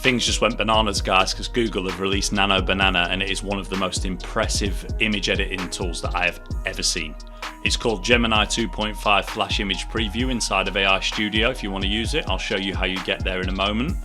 things just went bananas, guys, because Google have released Nano Banana, and it is one of the most impressive image editing tools that I have ever seen. It's called Gemini 2.5 Flash Image Preview inside of AI Studio. If you want to use it, I'll show you how you get there in a moment.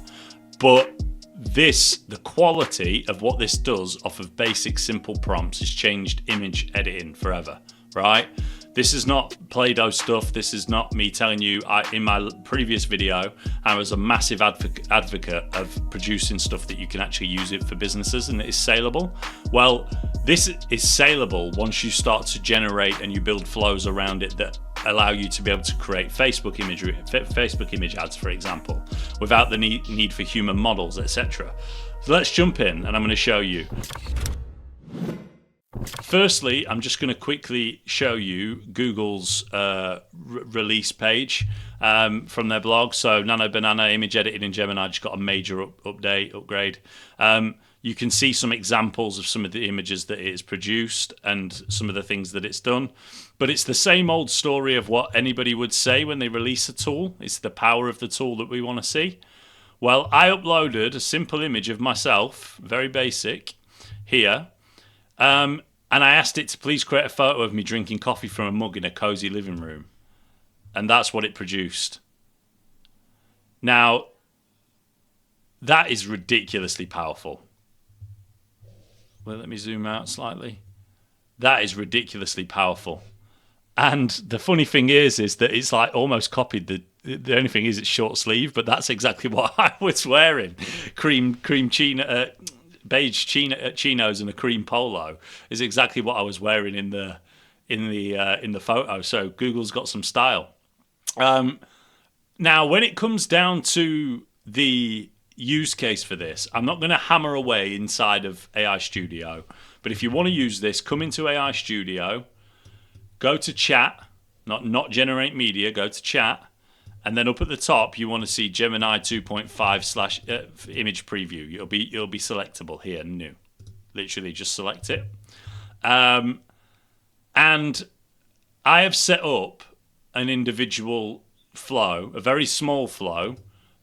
But the quality of what this does off of basic simple prompts has changed image editing forever, right? This is not Play-Doh stuff. This is not me telling you. In my previous video, I was a massive advocate of producing stuff that you can actually use it for businesses and it is saleable. Well, this is saleable once you start to generate and you build flows around it that allow you to be able to create Facebook image ads, for example, without the need for human models, etc. So let's jump in and I'm going to show you. Firstly, I'm just going to quickly show you Google's release page from their blog. So Nano Banana image editing in Gemini just got a major upgrade. You can see some examples of some of the images that it has produced and some of the things that it's done. But it's the same old story of what anybody would say when they release a tool. It's the power of the tool that we want to see. Well, I uploaded a simple image of myself, very basic, here. And I asked it to please create a photo of me drinking coffee from a mug in a cozy living room. And that's what it produced. Now, that is ridiculously powerful. Well, let me zoom out slightly. That is ridiculously powerful. And the funny thing is that it's like almost copied the only thing is it's short sleeve, but that's exactly what I was wearing. Cream chino, beige chinos and a cream polo is exactly what I was wearing in the photo. So Google's got some style. Now, when it comes down to the use case for this, I'm not going to hammer away inside of AI Studio, but if you want to use this, come into AI Studio, go to chat, not generate media, go to chat, and then up at the top you want to see Gemini 2.5 / image preview. It'll be selectable here, new. Literally just select it. And I have set up an individual flow, a very small flow,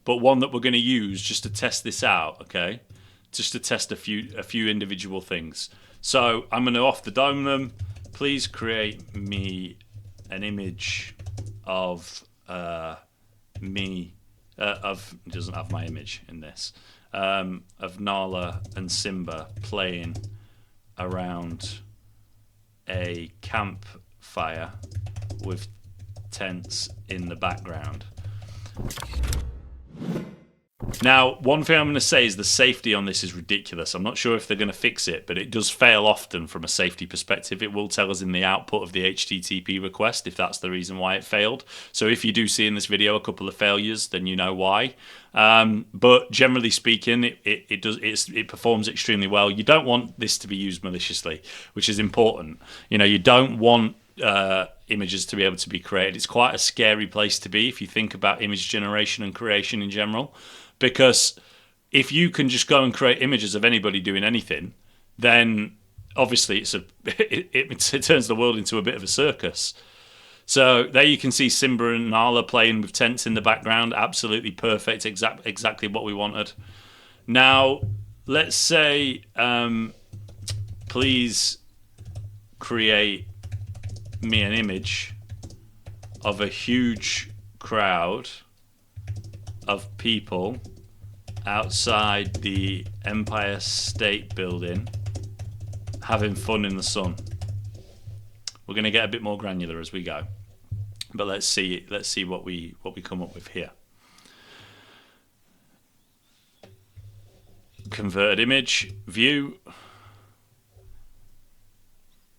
but one that we're going to use just to test this out, okay? Just to test a few individual things. So I'm going to off the dome them. Please create me an image of me. It doesn't have my image in this. Of Nala and Simba playing around a campfire with tents in the background. Now, one thing I'm going to say is the safety on this is ridiculous. I'm not sure if they're going to fix it, but it does fail often from a safety perspective. It will tell us in the output of the HTTP request if that's the reason why it failed. So if you do see in this video a couple of failures, then you know why. But generally speaking, it performs extremely well. You don't want this to be used maliciously, which is important. You know, you don't want images to be able to be created. It's quite a scary place to be if you think about image generation and creation in general, because if you can just go and create images of anybody doing anything, then obviously it turns the world into a bit of a circus. So there you can see Simba and Nala playing with tents in the background. Absolutely perfect, exactly what we wanted. Now let's say please create me an image of a huge crowd of people outside the Empire State Building having fun in the sun. We're going to get a bit more granular as we go, but let's see what we come up with here. Converted image, view,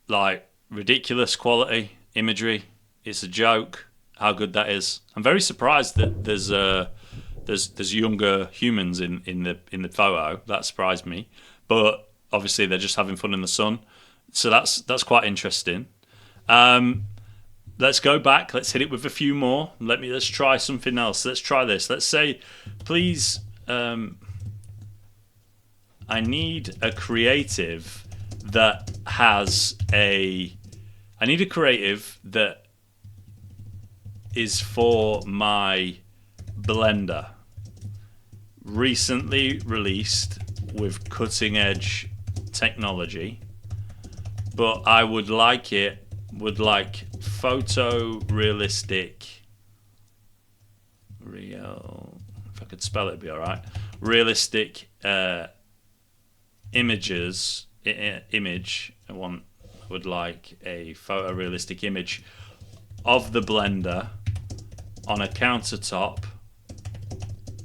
like ridiculous quality imagery. It's a joke how good that is. I'm very surprised that there's younger humans in the photo. That surprised me, but obviously they're just having fun in the sun. So that's quite interesting. Let's go back. Let's hit it with a few more. Let's try something else. Let's try this. Let's say, please, I need a creative that is for my blender. recently released with cutting edge technology, but I would like photorealistic if I could spell it, it'd be all right. Realistic images. Image. I would like a photorealistic image of the blender on a countertop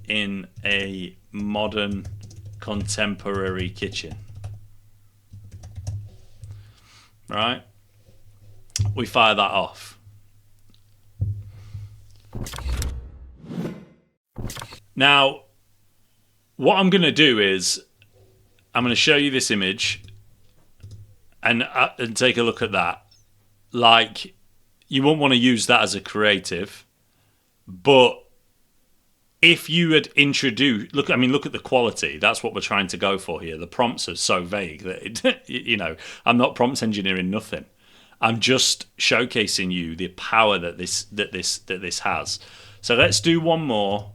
in a modern contemporary kitchen. Right? We fire that off. Now, what I'm going to do is I'm going to show you this image and take a look at that. Like, you won't want to use that as a creative, but if you had introduced, look at the quality. That's what we're trying to go for here. The prompts are so vague that I'm not prompt engineering nothing. I'm just showcasing you the power that this has. So let's do one more.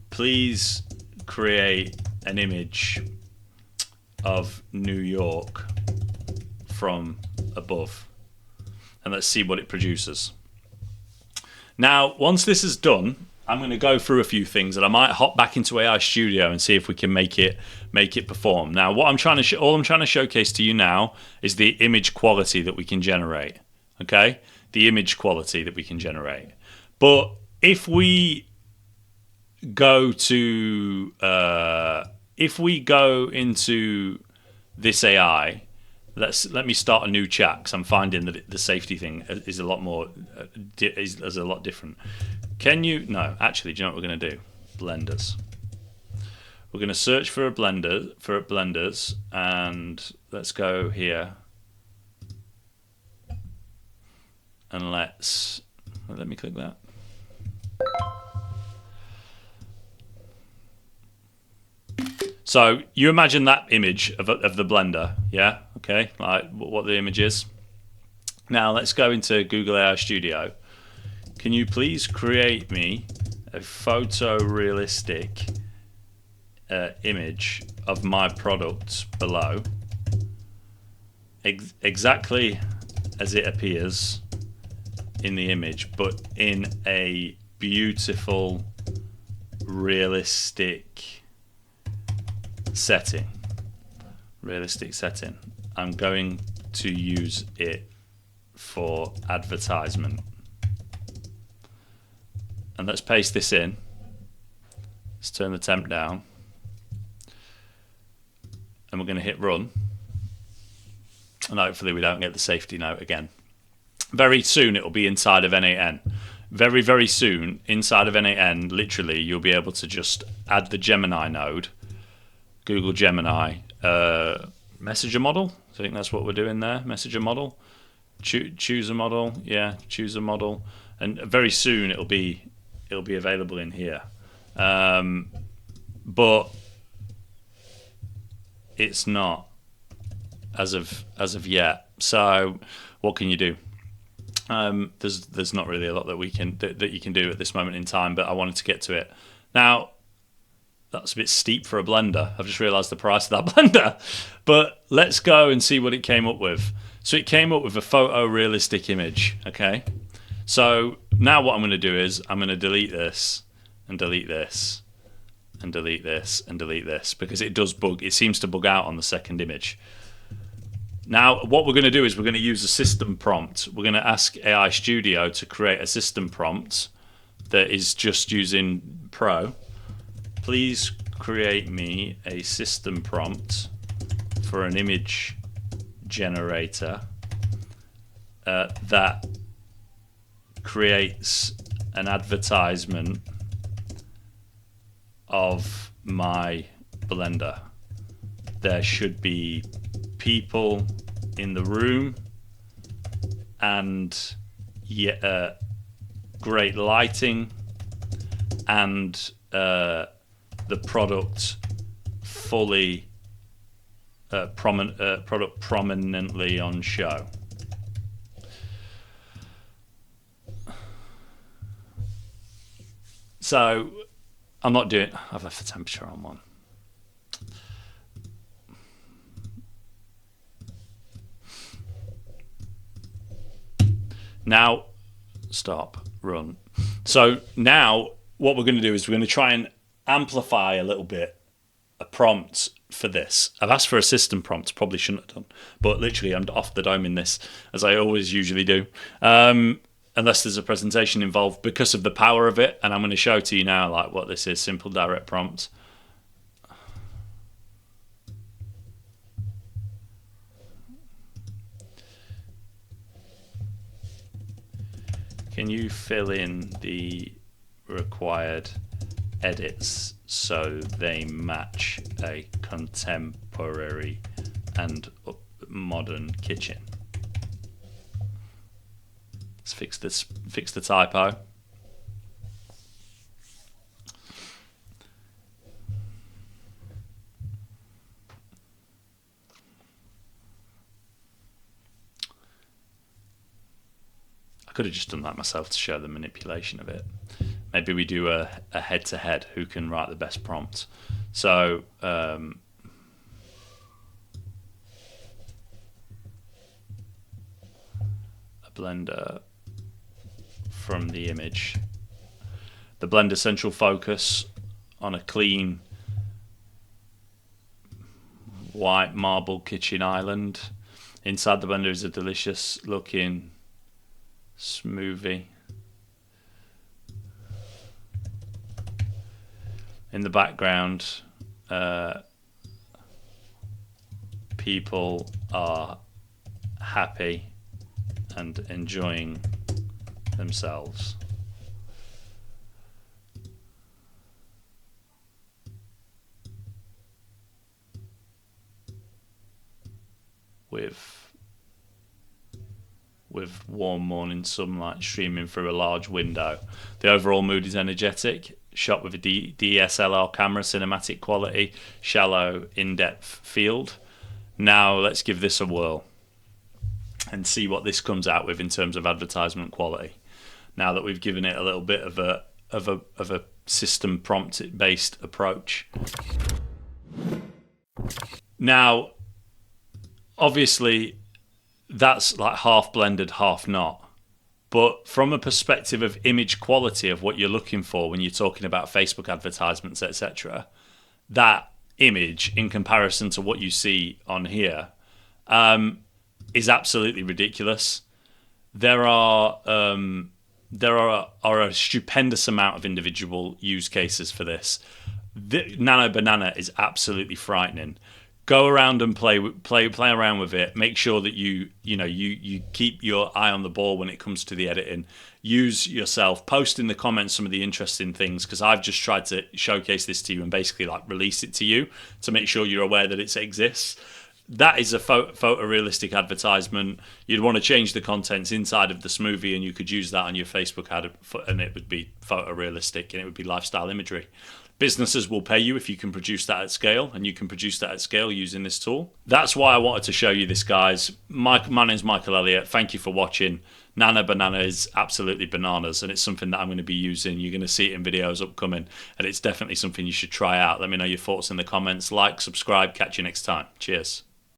Please create an image of New York from above, and let's see what it produces. Now, once this is done, I'm going to go through a few things, and I might hop back into AI Studio and see if we can make it perform. Now, what I'm trying to showcase to you now is the image quality that we can generate. Okay, the image quality that we can generate. But if we go into this AI, let me start a new chat, because I'm finding that the safety thing is a lot more is a lot different. Can you? No, actually, do you know what we're going to do? Blenders. We're going to search for blenders, and let's go here, and let me click that. So you imagine that image of the blender, yeah? Okay, like what the image is. Now let's go into Google AI Studio. Can you please create me a photorealistic image of my product below, exactly as it appears in the image, but in a beautiful, realistic setting. I'm going to use it for advertisement. And let's paste this in. Let's turn the temp down. And we're going to hit run. And hopefully we don't get the safety note again. Very soon it will be inside of N8N. Very, very soon, inside of N8N, literally, you'll be able to just add the Gemini node, Google Gemini, messenger model. I think that's what we're doing there, messenger model. Choose a model, yeah, choose a model. And very soon it'll be available in here. But it's not as of yet. So what can you do? There's not really a lot that you can do at this moment in time, but I wanted to get to it. Now, that's a bit steep for a blender. I've just realized the price of that blender. But let's go and see what it came up with. So it came up with a photorealistic image, okay? So now what I'm going to do is I'm going to delete this and delete this and delete this and delete this, because it does bug. It seems to bug out on the second image. Now, what we're going to do is we're going to use a system prompt. We're going to ask AI Studio to create a system prompt that is just using Pro. Please create me a system prompt for an image generator that creates an advertisement of my blender. There should be people in the room and great lighting and the product fully prominently on show. So I'm not doing. I've left the temperature on one. Now, stop, run. So now what we're going to do is we're going to try and amplify a little bit a prompt for this. I've asked for a system prompt, probably shouldn't have done, but literally I'm off the dome in this, as I always usually do. Unless there's a presentation involved because of the power of it, and I'm going to show to you now like what this is, simple direct prompt. Can you fill in the required edits so they match a contemporary and modern kitchen? Let's fix this. Fix the typo. I could have just done that myself to show the manipulation of it. Maybe we do a head-to-head who can write the best prompt. So a blender from the image. The blender central focus on a clean white marble kitchen island. Inside the blender is a delicious looking smoothie. In the background, people are happy and enjoying themselves. With warm morning sunlight streaming through a large window. The overall mood is energetic, shot with a DSLR camera, cinematic quality, shallow, in-depth field. Now let's give this a whirl and see what this comes out with in terms of advertisement quality. Now that we've given it a little bit of a system prompt based approach. Now, obviously, that's like half blended, half not. But from a perspective of image quality of what you're looking for when you're talking about Facebook advertisements, etc., that image in comparison to what you see on here is absolutely ridiculous. There are a stupendous amount of individual use cases for this. The Nano Banana is absolutely frightening. Go around and play around with it. Make sure that you keep your eye on the ball when it comes to the editing. Use yourself. Post in the comments some of the interesting things, because I've just tried to showcase this to you and basically like release it to you to make sure you're aware that it exists. That is a photorealistic advertisement. You'd want to change the contents inside of the smoothie, and you could use that on your Facebook ad, and it would be photorealistic and it would be lifestyle imagery. Businesses will pay you if you can produce that at scale, and you can produce that at scale using this tool. That's why I wanted to show you this, guys. My name's Michael Elliott. Thank you for watching. Nano Banana is absolutely bananas, and it's something that I'm going to be using. You're going to see it in videos upcoming, and it's definitely something you should try out. Let me know your thoughts in the comments. Like, subscribe. Catch you next time. Cheers.